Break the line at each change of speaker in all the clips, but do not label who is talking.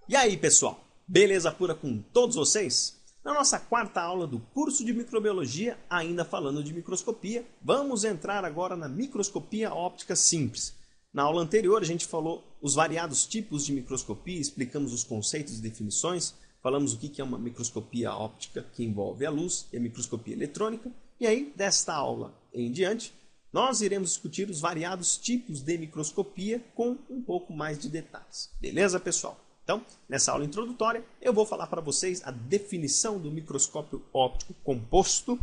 E aí, pessoal? Beleza pura com todos vocês? Na nossa quarta aula do curso de microbiologia, ainda falando de microscopia, vamos entrar agora na microscopia óptica simples. Na aula anterior, a gente falou os variados tipos de microscopia, explicamos os conceitos e definições, falamos o que é uma microscopia óptica que envolve a luz e a microscopia eletrônica. E aí, desta aula em diante, nós iremos discutir os variados tipos de microscopia com um pouco mais de detalhes. Beleza, pessoal? Então, nessa aula introdutória, eu vou falar para vocês a definição do microscópio óptico composto.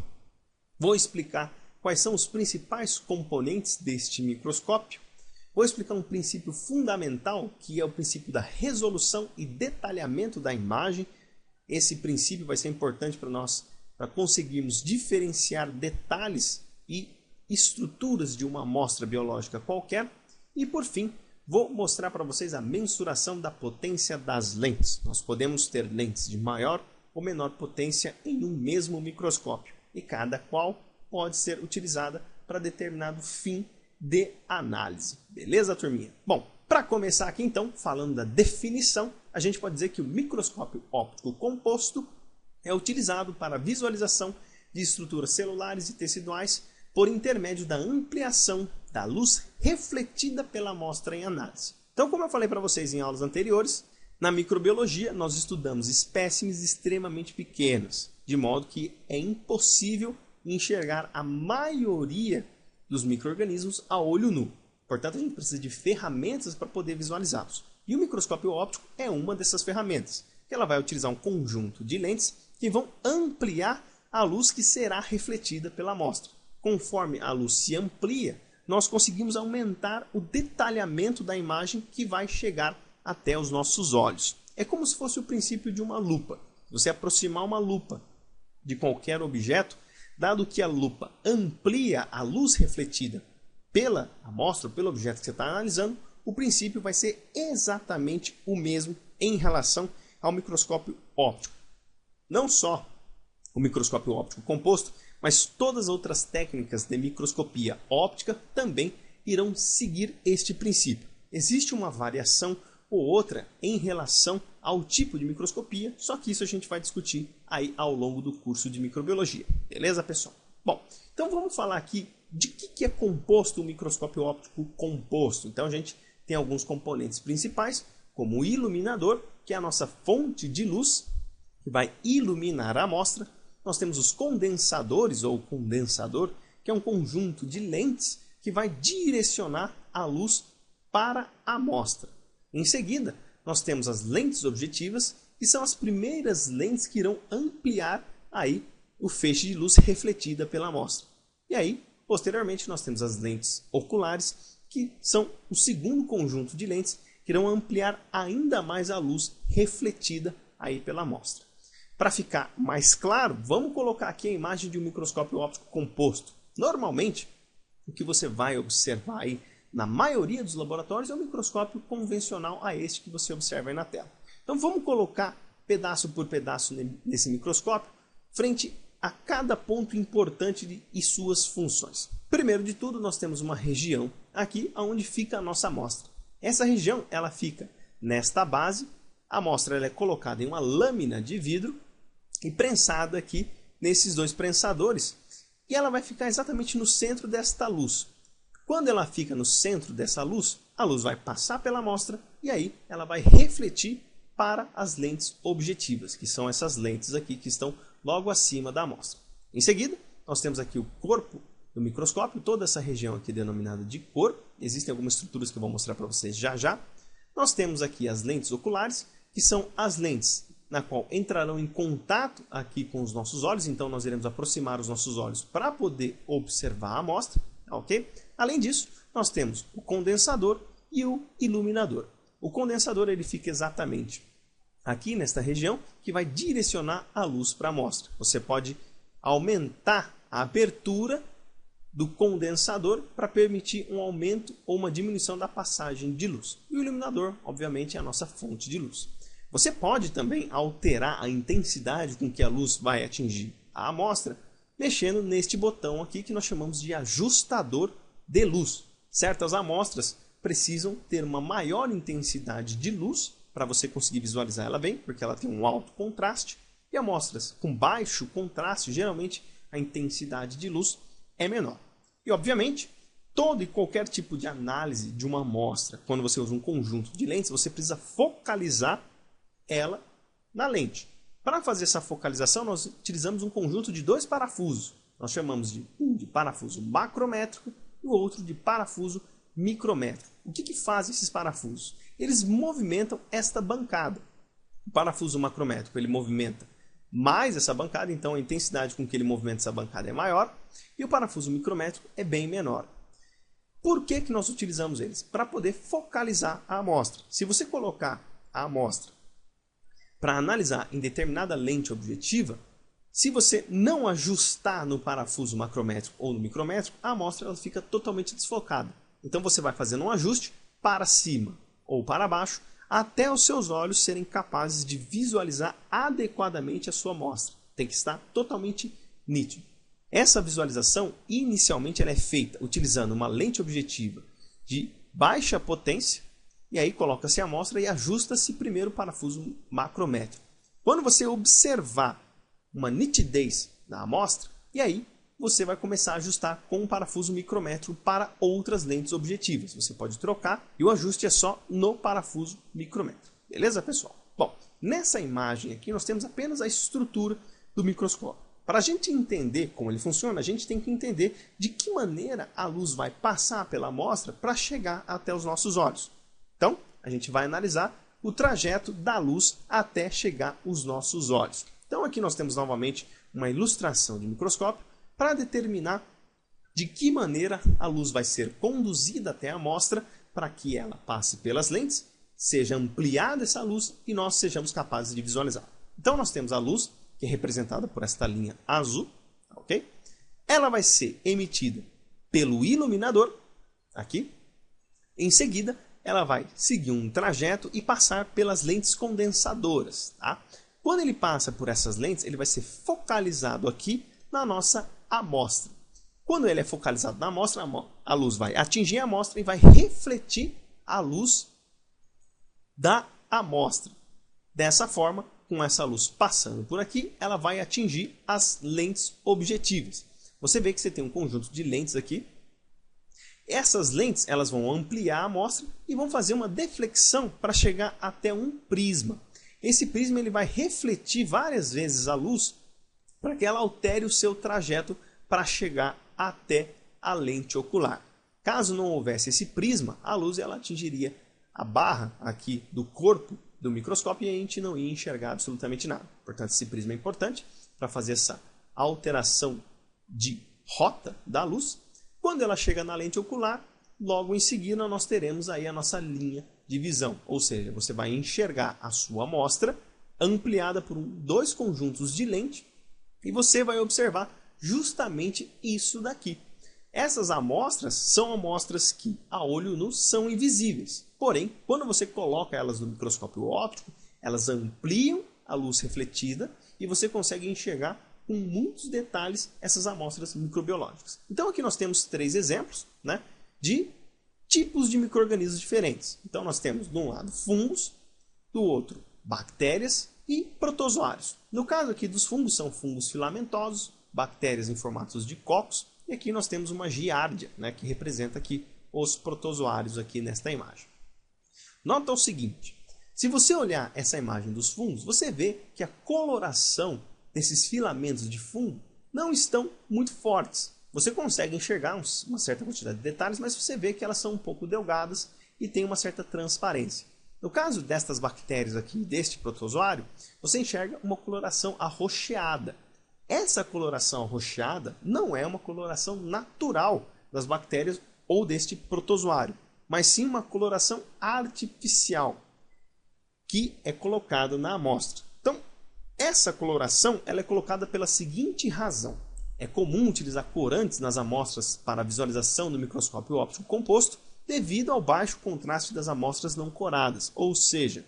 Vou explicar quais são os principais componentes deste microscópio. Vou explicar um princípio fundamental, que é o princípio da resolução e detalhamento da imagem. Esse princípio vai ser importante para nós, para conseguirmos diferenciar detalhes e estruturas de uma amostra biológica qualquer. E, por fim, vou mostrar para vocês a mensuração da potência das lentes. Nós podemos ter lentes de maior ou menor potência em um mesmo microscópio, e cada qual pode ser utilizada para determinado fim de análise. Beleza, turminha? Bom, para começar aqui então, falando da definição, a gente pode dizer que o microscópio óptico composto é utilizado para a visualização de estruturas celulares e teciduais por intermédio da ampliação da luz refletida pela amostra em análise. Então, como eu falei para vocês em aulas anteriores, na microbiologia nós estudamos espécimes extremamente pequenas, de modo que é impossível enxergar a maioria dos micro-organismos a olho nu. Portanto, a gente precisa de ferramentas para poder visualizá-los. E o microscópio óptico é uma dessas ferramentas, que ela vai utilizar um conjunto de lentes que vão ampliar a luz que será refletida pela amostra. Conforme a luz se amplia, nós conseguimos aumentar o detalhamento da imagem que vai chegar até os nossos olhos. É como se fosse o princípio de uma lupa. Se você aproximar uma lupa de qualquer objeto, dado que a lupa amplia a luz refletida pela amostra, pelo objeto que você está analisando, o princípio vai ser exatamente o mesmo em relação ao microscópio óptico. Não só o microscópio óptico composto, mas todas as outras técnicas de microscopia óptica também irão seguir este princípio. Existe uma variação ou outra em relação ao tipo de microscopia, só que isso a gente vai discutir aí ao longo do curso de microbiologia. Beleza, pessoal? Bom, então vamos falar aqui de que é composto o microscópio óptico composto. Então a gente tem alguns componentes principais, como o iluminador, que é a nossa fonte de luz, que vai iluminar a amostra. Nós temos os condensadores ou condensador, que é um conjunto de lentes que vai direcionar a luz para a amostra. Em seguida, nós temos as lentes objetivas, que são as primeiras lentes que irão ampliar aí o feixe de luz refletida pela amostra. E aí, posteriormente, nós temos as lentes oculares, que são o segundo conjunto de lentes que irão ampliar ainda mais a luz refletida aí pela amostra. Para ficar mais claro, vamos colocar aqui a imagem de um microscópio óptico composto. Normalmente, o que você vai observar aí na maioria dos laboratórios é um microscópio convencional a este que você observa aí na tela. Então vamos colocar pedaço por pedaço nesse microscópio, frente a cada ponto importante e suas funções. Primeiro de tudo, nós temos uma região aqui onde fica a nossa amostra. Essa região ela fica nesta base, a amostra ela é colocada em uma lâmina de vidro, e prensada aqui nesses dois prensadores, e ela vai ficar exatamente no centro desta luz. Quando ela fica no centro dessa luz, a luz vai passar pela amostra e aí ela vai refletir para as lentes objetivas, que são essas lentes aqui que estão logo acima da amostra. Em seguida, nós temos aqui o corpo do microscópio, toda essa região aqui denominada de corpo. Existem algumas estruturas que eu vou mostrar para vocês já já. Nós temos aqui as lentes oculares, que são as lentes na qual entrarão em contato aqui com os nossos olhos, então nós iremos aproximar os nossos olhos para poder observar a amostra, ok? Além disso, nós temos o condensador e o iluminador. O condensador ele fica exatamente aqui nesta região, que vai direcionar a luz para a amostra. Você pode aumentar a abertura do condensador para permitir um aumento ou uma diminuição da passagem de luz. E o iluminador, obviamente, é a nossa fonte de luz. Você pode também alterar a intensidade com que a luz vai atingir a amostra, mexendo neste botão aqui que nós chamamos de ajustador de luz. Certas amostras precisam ter uma maior intensidade de luz para você conseguir visualizar ela bem, porque ela tem um alto contraste, e amostras com baixo contraste, geralmente a intensidade de luz é menor. E obviamente, todo e qualquer tipo de análise de uma amostra, quando você usa um conjunto de lentes, você precisa focalizar ela na lente. Para fazer essa focalização, nós utilizamos um conjunto de dois parafusos. Nós chamamos de um de parafuso macrométrico e o outro de parafuso micrométrico. O que fazem esses parafusos? Eles movimentam esta bancada. O parafuso macrométrico ele movimenta mais essa bancada, então a intensidade com que ele movimenta essa bancada é maior, e o parafuso micrométrico é bem menor. Por que nós utilizamos eles? Para poder focalizar a amostra. Se você colocar a amostra para analisar em determinada lente objetiva, se você não ajustar no parafuso macrométrico ou no micrométrico, a amostra ela fica totalmente desfocada. Então você vai fazendo um ajuste para cima ou para baixo, até os seus olhos serem capazes de visualizar adequadamente a sua amostra. Tem que estar totalmente nítido. Essa visualização, inicialmente, ela é feita utilizando uma lente objetiva de baixa potência, e aí coloca-se a amostra e ajusta-se primeiro o parafuso macrométrico. Quando você observar uma nitidez na amostra, e aí você vai começar a ajustar com o parafuso micrométrico para outras lentes objetivas. Você pode trocar e o ajuste é só no parafuso micrométrico. Beleza, pessoal? Bom, nessa imagem aqui nós temos apenas a estrutura do microscópio. Para a gente entender como ele funciona, a gente tem que entender de que maneira a luz vai passar pela amostra para chegar até os nossos olhos. Então, a gente vai analisar o trajeto da luz até chegar aos nossos olhos. Então, aqui nós temos novamente uma ilustração de microscópio para determinar de que maneira a luz vai ser conduzida até a amostra para que ela passe pelas lentes, seja ampliada essa luz e nós sejamos capazes de visualizar. Então nós temos a luz, que é representada por esta linha azul, ok? Ela vai ser emitida pelo iluminador, aqui. Em seguida, ela vai seguir um trajeto e passar pelas lentes condensadoras, tá? Quando ele passa por essas lentes, ele vai ser focalizado aqui na nossa amostra. Quando ele é focalizado na amostra, a luz vai atingir a amostra e vai refletir a luz da amostra. Dessa forma, com essa luz passando por aqui, ela vai atingir as lentes objetivas. Você vê que você tem um conjunto de lentes aqui. Essas lentes elas vão ampliar a amostra e vão fazer uma deflexão para chegar até um prisma. Esse prisma ele vai refletir várias vezes a luz para que ela altere o seu trajeto para chegar até a lente ocular. Caso não houvesse esse prisma, a luz ela atingiria a barra aqui do corpo do microscópio e a gente não ia enxergar absolutamente nada. Portanto, esse prisma é importante para fazer essa alteração de rota da luz. Quando ela chega na lente ocular, logo em seguida nós teremos aí a nossa linha de visão. Ou seja, você vai enxergar a sua amostra ampliada por dois conjuntos de lente e você vai observar justamente isso daqui. Essas amostras são amostras que a olho nu são invisíveis. Porém, quando você coloca elas no microscópio óptico, elas ampliam a luz refletida e você consegue enxergar com muitos detalhes essas amostras microbiológicas. Então aqui nós temos 3 exemplos, né, de tipos de micro-organismos diferentes. Então nós temos de um lado fungos, do outro bactérias e protozoários. No caso aqui dos fungos, são fungos filamentosos, bactérias em formatos de cocos, e aqui nós temos uma giardia, né, que representa aqui os protozoários aqui nesta imagem. Nota o seguinte, se você olhar essa imagem dos fungos, você vê que a coloração desses filamentos de fungo não estão muito fortes. Você consegue enxergar uma certa quantidade de detalhes, mas você vê que elas são um pouco delgadas e tem uma certa transparência. No caso destas bactérias aqui, deste protozoário, você enxerga uma coloração arroxeada. Essa coloração arroxeada não é uma coloração natural das bactérias ou deste protozoário, mas sim uma coloração artificial que é colocada na amostra. Então, essa coloração ela é colocada pela seguinte razão. É comum utilizar corantes nas amostras para visualização do microscópio óptico composto devido ao baixo contraste das amostras não coradas, ou seja,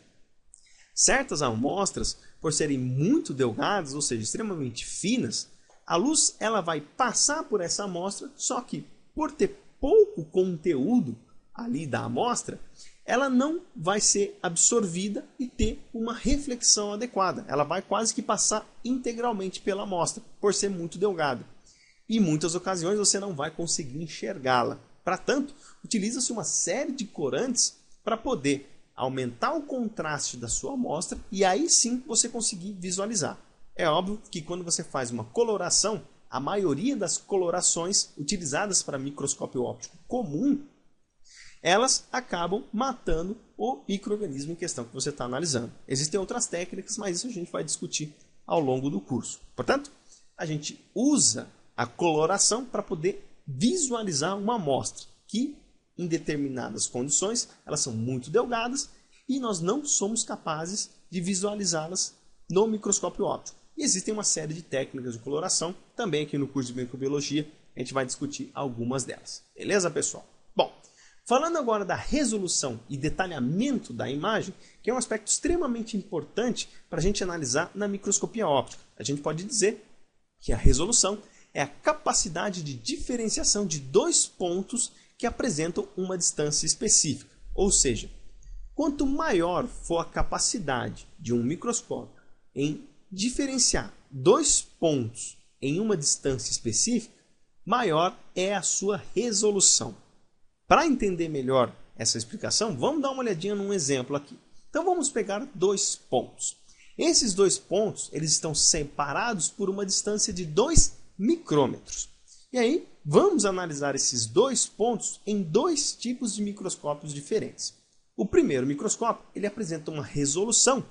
certas amostras, por serem muito delgadas, ou seja, extremamente finas, a luz ela vai passar por essa amostra, só que por ter pouco conteúdo ali da amostra, ela não vai ser absorvida e ter uma reflexão adequada. Ela vai quase que passar integralmente pela amostra, por ser muito delgada. E em muitas ocasiões você não vai conseguir enxergá-la. Para tanto, utiliza-se uma série de corantes para poder aumentar o contraste da sua amostra e aí sim você conseguir visualizar. É óbvio que quando você faz uma coloração, a maioria das colorações utilizadas para microscópio óptico comum, elas acabam matando o micro-organismo em questão que você está analisando. Existem outras técnicas, mas isso a gente vai discutir ao longo do curso. Portanto, a gente usa a coloração para poder visualizar uma amostra que, em determinadas condições, elas são muito delgadas e nós não somos capazes de visualizá-las no microscópio óptico. E existem uma série de técnicas de coloração, também aqui no curso de microbiologia, a gente vai discutir algumas delas. Beleza, pessoal? Bom, falando agora da resolução e detalhamento da imagem, que é um aspecto extremamente importante para a gente analisar na microscopia óptica. A gente pode dizer que a resolução é a capacidade de diferenciação de dois pontos que apresentam uma distância específica. Ou seja, quanto maior for a capacidade de um microscópio em diferenciar dois pontos em uma distância específica, maior é a sua resolução. Para entender melhor essa explicação, vamos dar uma olhadinha num exemplo aqui. Então vamos pegar dois pontos. Esses dois pontos eles estão separados por uma distância de 2 micrômetros. E aí vamos analisar esses dois pontos em dois tipos de microscópios diferentes. O primeiro microscópio ele apresenta uma resolução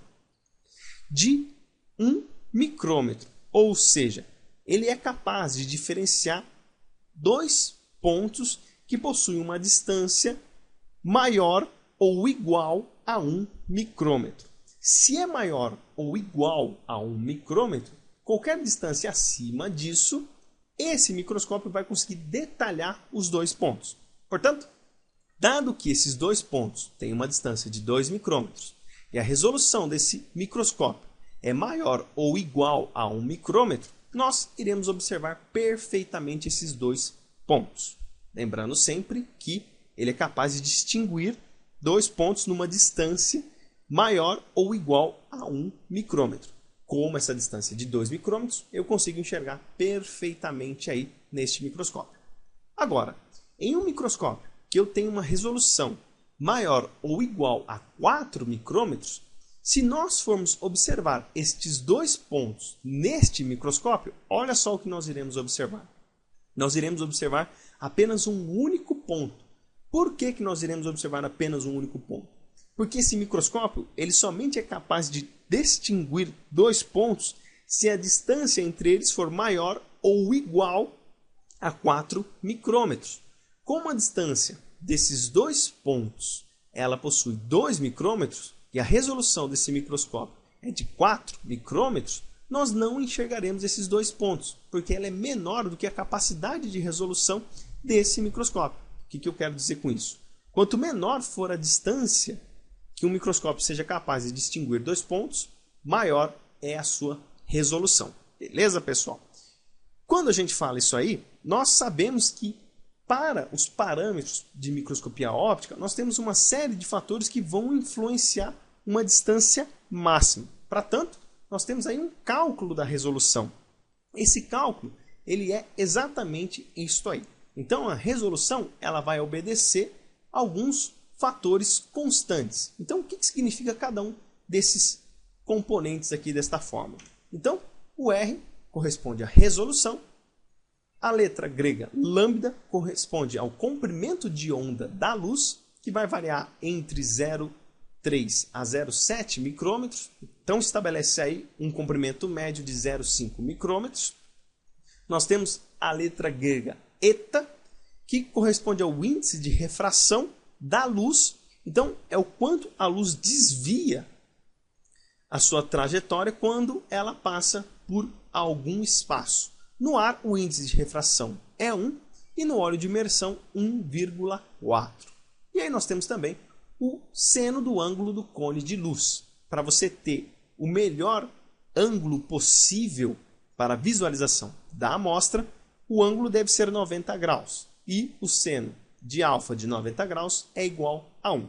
de 1 micrômetro, ou seja, ele é capaz de diferenciar dois pontos que possuem uma distância maior ou igual a 1 micrômetro. Se é maior ou igual a 1 micrômetro, qualquer distância acima disso, esse microscópio vai conseguir detalhar os dois pontos. Portanto, dado que esses dois pontos têm uma distância de 2 micrômetros e a resolução desse microscópio é maior ou igual a 1 micrômetro, nós iremos observar perfeitamente esses dois pontos. Lembrando sempre que ele é capaz de distinguir dois pontos numa distância maior ou igual a 1 micrômetro. Como essa distância é de 2 micrômetros, eu consigo enxergar perfeitamente aí neste microscópio. Agora, em um microscópio que eu tenho uma resolução maior ou igual a 4 micrômetros, se nós formos observar estes dois pontos neste microscópio, olha só o que nós iremos observar. Nós iremos observar apenas um único ponto. Por que nós iremos observar apenas um único ponto? Porque esse microscópio ele somente é capaz de distinguir dois pontos se a distância entre eles for maior ou igual a 4 micrômetros. Como a distância desses dois pontos ela possui 2 micrômetros, e a resolução desse microscópio é de 4 micrômetros, nós não enxergaremos esses dois pontos, porque ela é menor do que a capacidade de resolução desse microscópio. O que eu quero dizer com isso? Quanto menor for a distância que um microscópio seja capaz de distinguir dois pontos, maior é a sua resolução. Beleza, pessoal? Quando a gente fala isso aí, nós sabemos que para os parâmetros de microscopia óptica, nós temos uma série de fatores que vão influenciar uma distância máxima. Para tanto, nós temos aí um cálculo da resolução. Esse cálculo ele é exatamente isto aí. Então, a resolução ela vai obedecer a alguns fatores constantes. Então, o que significa cada um desses componentes aqui desta fórmula? Então, o R corresponde à resolução. A letra grega lambda corresponde ao comprimento de onda da luz, que vai variar entre 0,3 a 0,7 micrômetros. Então, estabelece aí um comprimento médio de 0,5 micrômetros. Nós temos a letra grega eta, que corresponde ao índice de refração da luz. Então, é o quanto a luz desvia a sua trajetória quando ela passa por algum espaço. No ar, o índice de refração é 1 e no óleo de imersão 1,4. E aí nós temos também o seno do ângulo do cone de luz. Para você ter o melhor ângulo possível para a visualização da amostra, o ângulo deve ser 90 graus e o seno de alfa de 90 graus é igual a 1.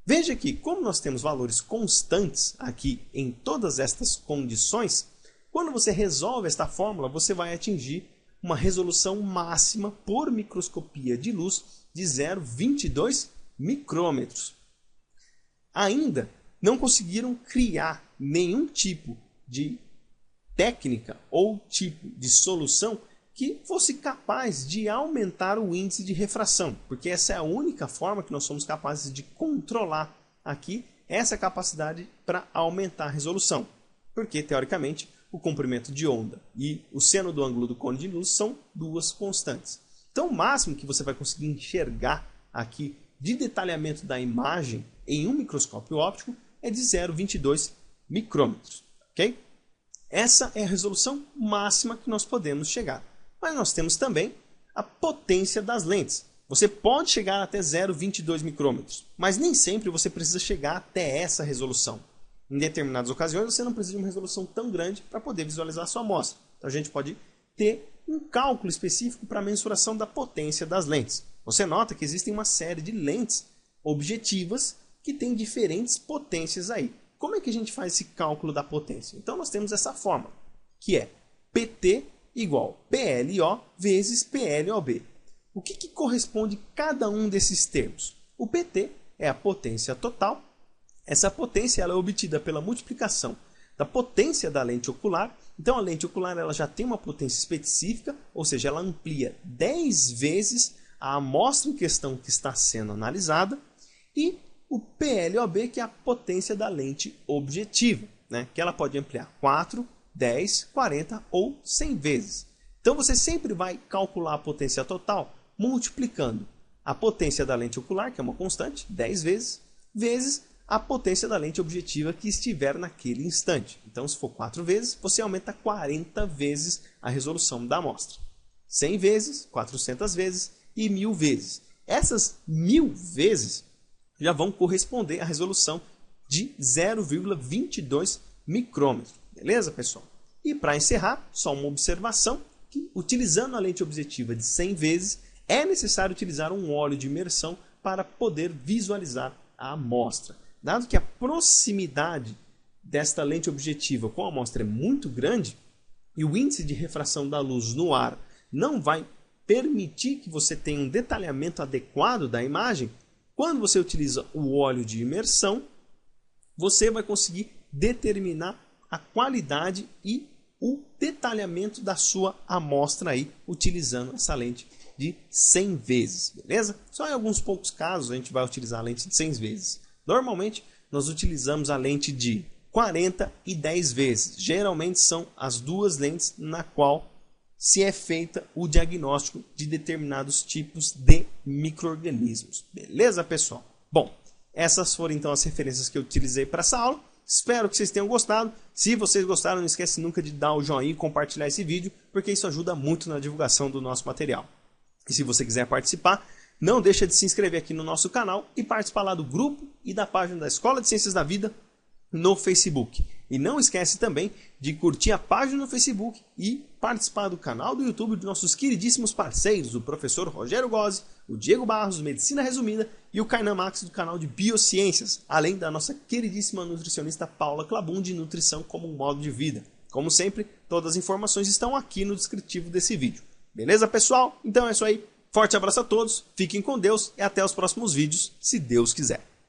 Veja que, como nós temos valores constantes aqui em todas estas condições, quando você resolve esta fórmula, você vai atingir uma resolução máxima por microscopia de luz de 0,22 micrômetros. Ainda não conseguiram criar nenhum tipo de técnica ou tipo de solução que fosse capaz de aumentar o índice de refração, porque essa é a única forma que nós somos capazes de controlar aqui essa capacidade para aumentar a resolução, porque teoricamente o comprimento de onda e o seno do ângulo do cone de luz são duas constantes. Então o máximo que você vai conseguir enxergar aqui de detalhamento da imagem em um microscópio óptico é de 0,22 micrômetros, ok? Essa é a resolução máxima que nós podemos chegar. Mas nós temos também a potência das lentes. Você pode chegar até 0,22 micrômetros, mas nem sempre você precisa chegar até essa resolução. Em determinadas ocasiões você não precisa de uma resolução tão grande para poder visualizar a sua amostra. Então a gente pode ter um cálculo específico para a mensuração da potência das lentes. Você nota que existem uma série de lentes objetivas que têm diferentes potências aí. Como é que a gente faz esse cálculo da potência? Então nós temos essa fórmula, que é PT igual PLO vezes PLOB. O que corresponde cada um desses termos? O PT é a potência total. Essa potência ela é obtida pela multiplicação da potência da lente ocular. Então a lente ocular ela já tem uma potência específica, ou seja, ela amplia 10 vezes a amostra em questão que está sendo analisada. E o PLOB, que é a potência da lente objetiva, né? Que ela pode ampliar 4, 10, 40 ou 100 vezes. Então você sempre vai calcular a potência total multiplicando a potência da lente ocular, que é uma constante, 10 vezes, vezes a potência da lente objetiva que estiver naquele instante. Então, se for 4 vezes, você aumenta 40 vezes a resolução da amostra. 100 vezes, 400 vezes e 1000 vezes. Essas 1000 vezes já vão corresponder à resolução de 0,22 micrômetros. Beleza, pessoal? E para encerrar, só uma observação, que utilizando a lente objetiva de 100 vezes, é necessário utilizar um óleo de imersão para poder visualizar a amostra. Dado que a proximidade desta lente objetiva com a amostra é muito grande e o índice de refração da luz no ar não vai permitir que você tenha um detalhamento adequado da imagem, quando você utiliza o óleo de imersão, você vai conseguir determinar a qualidade e o detalhamento da sua amostra aí, utilizando essa lente de 100 vezes, beleza? Só em alguns poucos casos a gente vai utilizar a lente de 100 vezes. Normalmente nós utilizamos a lente de 40 e 10 vezes. Geralmente são as duas lentes na qual se é feita o diagnóstico de determinados tipos de micro-organismos. Beleza, pessoal? Bom, essas foram então as referências que eu utilizei para essa aula. Espero que vocês tenham gostado. Se vocês gostaram, não esquece nunca de dar o joinha e compartilhar esse vídeo, porque isso ajuda muito na divulgação do nosso material. E se você quiser participar, não deixa de se inscrever aqui no nosso canal e participar lá do grupo e da página da Escola de Ciências da Vida no Facebook. E não esquece também de curtir a página no Facebook e participar do canal do YouTube dos nossos queridíssimos parceiros, o professor Rogério Gozzi, o Diego Barros, do Medicina Resumida, e o Kainan Max, do canal de Biociências, além da nossa queridíssima nutricionista Paula Clabun, de Nutrição como um Modo de Vida. Como sempre, todas as informações estão aqui no descritivo desse vídeo. Beleza, pessoal? Então é isso aí. Forte abraço a todos, fiquem com Deus e até os próximos vídeos, se Deus quiser.